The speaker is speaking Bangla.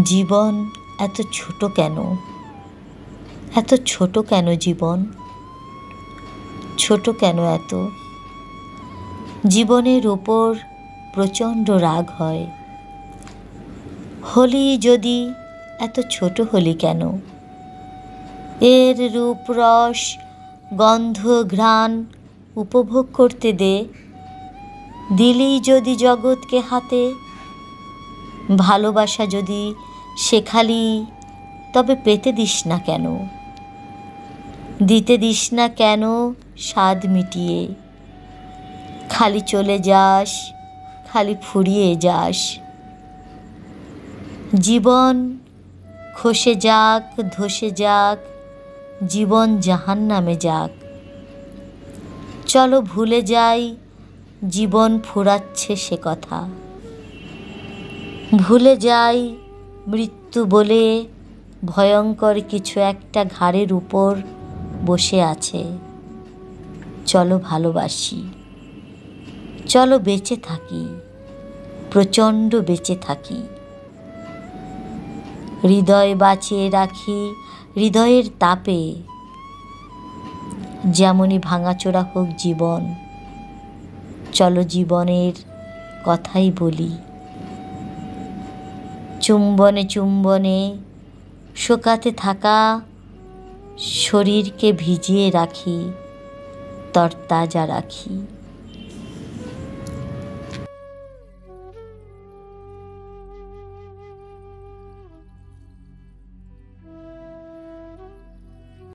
জীবন এত ছোট কেন? এত ছোট কেন জীবন? ছোট কেন এত? জীবনের ওপর প্রচণ্ড রাগ হয়। হলি যদি এত ছোট হলি কেন? এর রূপ রস গন্ধ ঘ্রাণ উপভোগ করতে দে। দিলি যদি জগৎকে হাতে, ভালোবাসা যদি শেখালি, তবে পেতে দিস না কেন? দিতে দিস না কেন স্বাদ মিটিয়ে? খালি চলে যাস, খালি ফুরিয়ে যাস। জীবন খসে যাক, ধসে যাক, জীবন জাহান্নামে যাক। চলো ভুলে যাই জীবন ফুরাচ্ছে সে কথা। ভুলে যাই মৃত্যু বলে ভয়ঙ্কর কিছু একটা ঘাড়ের উপর বসে আছে। চলো ভালোবাসি, চলো বেঁচে থাকি, প্রচণ্ড বেঁচে থাকি। হৃদয় বাঁচিয়ে রাখি হৃদয়ের তাপে। যেমনই ভাঙাচোরা হোক জীবন, চলো জীবনের কথাই বলি। চুম্বনে চুম্বনে শোকাতে থাকা শরীরকে ভিজিয়ে রাখি, তরতাজা রাখি।